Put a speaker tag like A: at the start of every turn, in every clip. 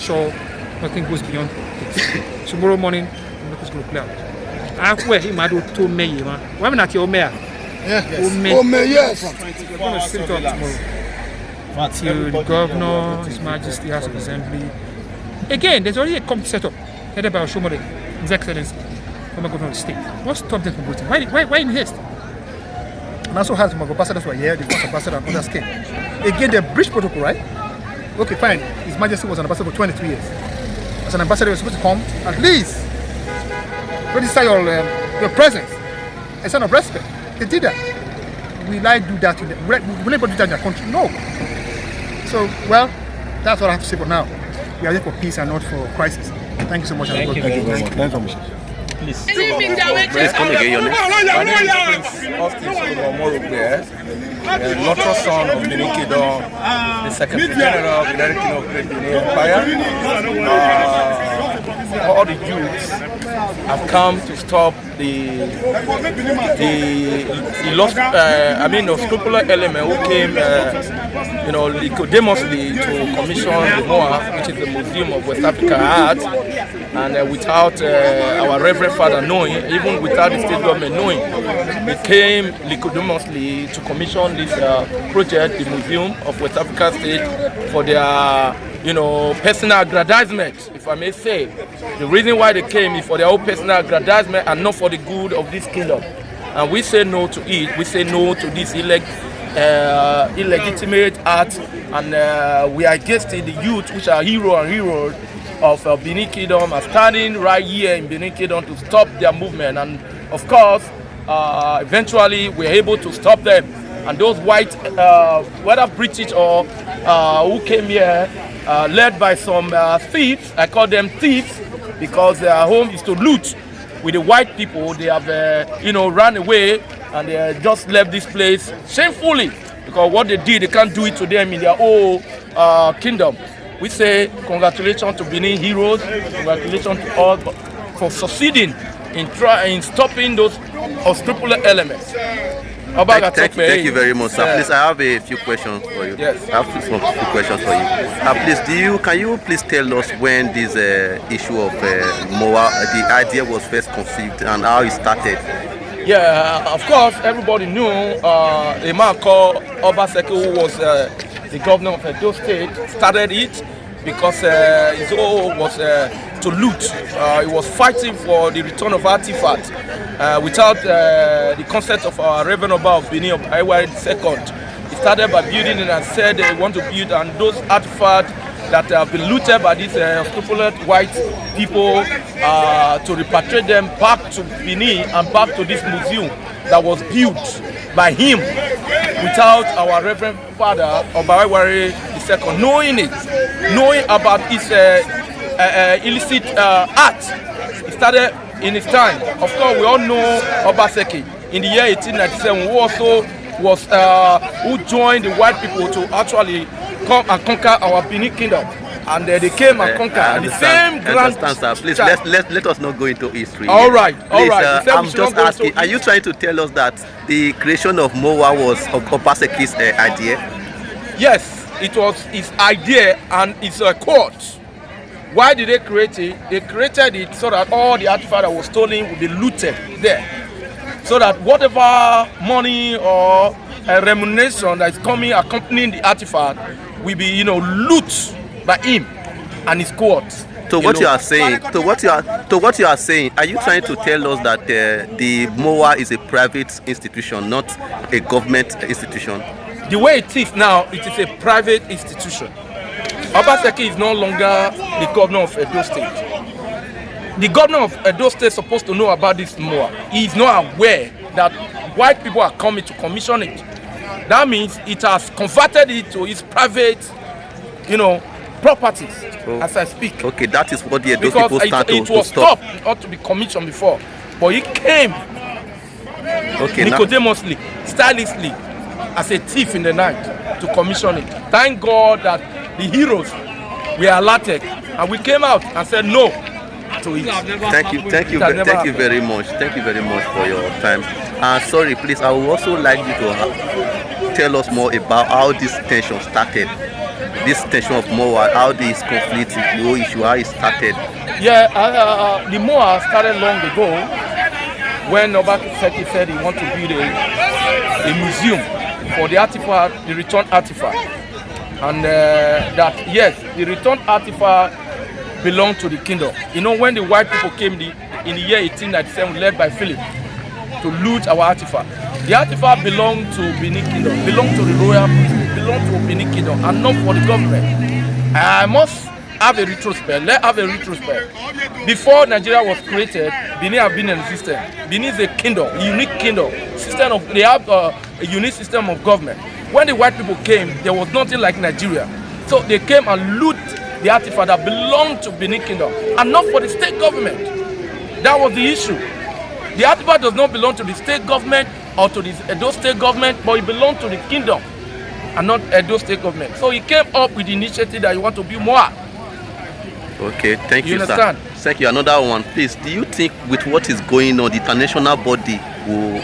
A: sure nothing goes beyond this. Tomorrow morning, nothing's going to play out. Where he might do to me, man. Why not your mayor?
B: Yes.
A: We're going to sit up tomorrow. Till the governor, His Majesty, House of Assembly. Again, there's already a committee set up, headed by Oshomole, His Excellency, former governor of the state. What stopped them from voting? Why in haste? And also had some ambassadors who were here, the first ambassador and others came. Again, the bridge protocol, right? Okay, fine. His Majesty was an ambassador for 23 years. As an ambassador, you're supposed to come at least register your presence, a sign of respect. They did that. Will I do that? Will anybody do that in their country? No. So, well, that's what I have to say for now. We are here for peace and not for crisis. Thank you so much.
C: Thank you very much.
B: Thank you so much.
C: Please.
D: Please come again, your name.
E: My name is Prince Austin Solomon, Lotto son of Benin Kingdom, the Secretary General of the United Kingdom of Great Benin Empire. All the youths have come to stop the unscrupulous element who came, legitimely to commission the MOWAA, which is the Museum of West African Art, and without our Reverend Father knowing, even without the state government knowing, they came legitimately to commission this project, the Museum of West African State, for their personal aggrandizement, if I may say. The reason why they came is for their own personal aggrandizement and not for the good of this kingdom. And we say no to it. We say no to this illegitimate art, and we are against it. The youth, which are heroes of Benin Kingdom, are standing right here in Benin Kingdom to stop their movement. And of course, eventually we're able to stop them. And those white, whether British or who came here, led by some thieves, I call them thieves, because their home is to loot with the white people. They have, run away, and they just left this place shamefully, because what they did, they can't do it to them in their own kingdom. We say congratulations to Benin heroes, congratulations to all for succeeding in stopping those unscrupulous elements.
D: Thank you very much, sir. Please, I have a few questions for you.
E: Yes.
D: I have some few questions for you. Can you please tell us when this issue of MOWAA, the idea was first conceived and how it started?
E: Yeah, of course, everybody knew a man called Obaseki, who was the governor of Edo State, started it because his goal was to loot. He was fighting for the return of artifacts without the consent of our Reverend Oba of Benin of Iwari II. He started by building it and said they want to build, and those artifacts that have been looted by these unscrupulous white people to repatriate them back to Benin and back to this museum that was built by him without our Reverend Father Oba Iwari II knowing about his illicit art. It started in his time. Of course, we all know Obaseki in the year 1897, who also was who joined the white people to actually come and conquer our Benin Kingdom. And they came and conquered the same grand.
D: Please let us not go into history.
E: All right.
D: I'm just asking, are you trying to tell us that the creation of MOWAA was Obaseki's idea?
E: Yes, it was his idea and it's a quote. Why did they create it? They created it so that all the artifacts that was stolen would be looted there. So that whatever money or remuneration that is coming accompanying the artifact will be, loot by him and his cohorts.
D: So what you are saying, are you trying to tell us that the MOWAA is a private institution, not a government institution?
E: The way it is now, it is a private institution. Obaseki is no longer the governor of Edo State. The governor of Edo State is supposed to know about this MOWAA. He is not aware that white people are coming to commission it. That means it has converted it to his private, properties, as I speak.
D: Okay, that is what the Edo people start to stop.
E: It was stopped, it ought to be commissioned before. But he came nicodemously, stylishly, as a thief in the night to commission it. Thank God that the heroes were alerted and we came out and said no to it.
D: Thank you very much. Thank you very much for your time. Sorry, please, I would also like you to tell us more about how this tension started. this tension of MOWA, how this conflict, the whole issue, how it started?
E: Yeah, the MOWA started long ago when Obaseki said he wanted to build a museum for the artifact, the returned artifact. And that, yes, the returned artifact belonged to the kingdom. You know, when the white people came in the year 1897, led by Philip, to loot our artifact, the artifact belonged to Benin Kingdom, belonged to the royal, belonged to Benin Kingdom, and not for the government. I must have a retrospect. Let's have a retrospect. Before Nigeria was created, Benin have been in existence. Benin is a kingdom, a unique kingdom. They have a unique system of government. When the white people came, there was nothing like Nigeria. So they came and loot the artifact that belonged to Benin Kingdom, and not for the state government. That was the issue. The artifact does not belong to the state government or to the Edo state government, but it belonged to the kingdom and not Edo state government. So he came up with the initiative that he want to build MOWA.
D: Okay, thank you,
E: understand?
D: Sir. Thank you. Another one, please. Do you think with what is going on, the international body will,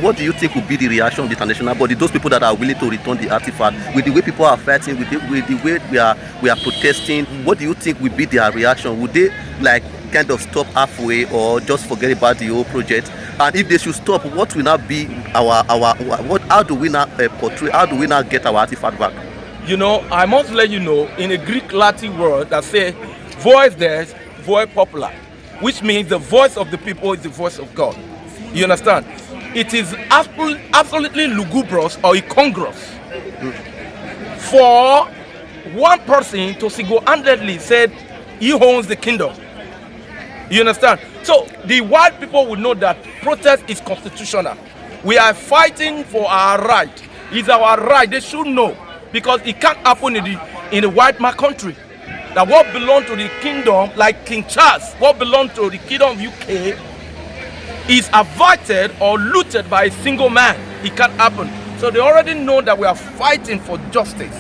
D: what do you think will be the reaction of the international body? Those people that are willing to return the artifact, with the way people are fighting, with the way we are protesting, what do you think will be their reaction? Would they like kind of stop halfway or just forget about the whole project? And if they should stop, what will now be how do we now portray? How do we now get our artifact back?
E: You know, I must let you know, in a Greek Latin word that says, voice des, voix populi, which means the voice of the people is the voice of God. You understand? It is absolutely lugubrious or incongruous for one person to single-handedly say he owns the kingdom. You understand? So the white people will know that protest is constitutional. We are fighting for our right. It's our right. They should know, because it can't happen in the white man country. That what belongs to the kingdom, like King Charles, what belongs to the kingdom of UK, is averted or looted by a single man. It can't happen. So they already know that we are fighting for justice.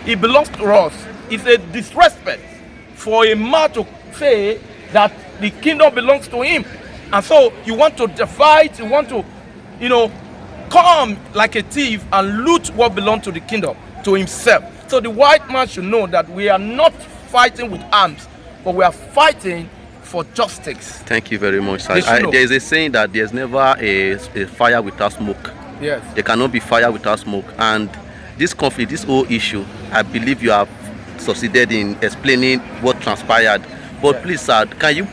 E: It belongs to us. It's a disrespect for a man to say that the kingdom belongs to him. And so you want to divide, you want to, come like a thief and loot what belongs to the kingdom, to himself. So the white man should know that we are not fighting with arms, but we are fighting for justice.
D: Thank you very much, sir. There is a saying that there's never a fire without smoke.
E: Yes.
D: There cannot be fire without smoke. And this conflict, this whole issue, I believe you have succeeded in explaining what transpired. But yes, please, sir, can you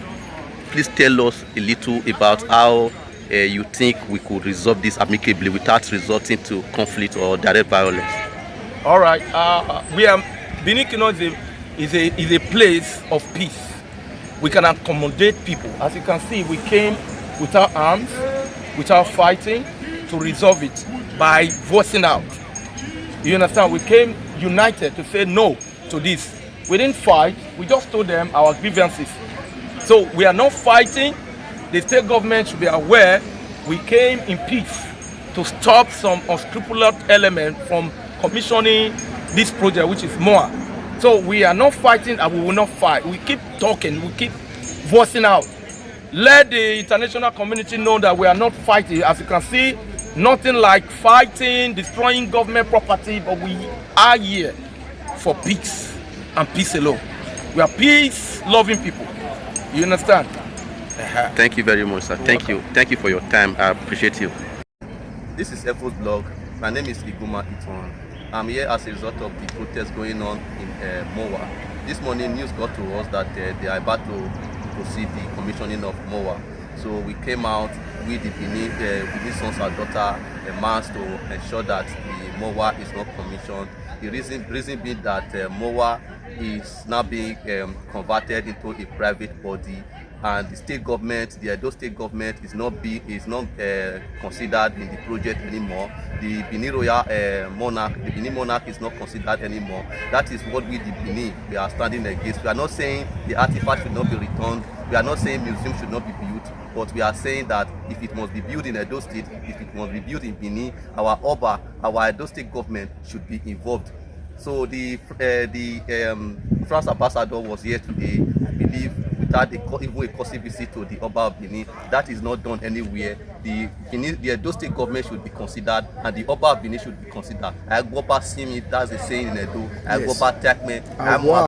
D: please tell us a little about how you think we could resolve this amicably without resorting to conflict or direct violence?
E: All right. Benin Kingdom is a place of peace. We can accommodate people. As you can see, we came without arms, without fighting, to resolve it by voicing out. You understand? We came united to say no to this. We didn't fight. We just told them our grievances. So we are not fighting. The state government should be aware we came in peace to stop some unscrupulous element from commissioning this project, which is MOWA. So we are not fighting and we will not fight. We keep talking, we keep voicing out. Let the international community know that we are not fighting. As you can see, nothing like fighting, destroying government property, but we are here for peace and peace alone. We are peace-loving people. You understand?
D: Thank you very much, sir. Thank you. Thank you for your time. I appreciate you. This is Efo's blog. My name is Iguma Iton. I'm here as a result of the protest going on in MOWA. This morning, news got to us that they are about to proceed the commissioning of MOWA. So we came out with the Benin sons and daughter a mass to ensure that the MOWA is not commissioned. The reason being that MOWA is now being converted into a private body, and the state government, the Edo state government, is not considered in the project anymore. The Benin royal monarch, the Benin monarch, is not considered anymore. That is what we, the Benin, we are standing against. We are not saying the artifact should not be returned. We are not saying museum should not be built, but we are saying that if it must be built in Edo state, if it must be built in Benin, our Oba, our Edo state government should be involved. So the France ambassador was here today, I believe, without even a courtesy visit to the Oba of Benin. That is not done anywhere. The Edo State government should be considered, and the Oba of Benin should be considered. Agbopa Simi, that's the saying in Edo. Agbopa Tekme.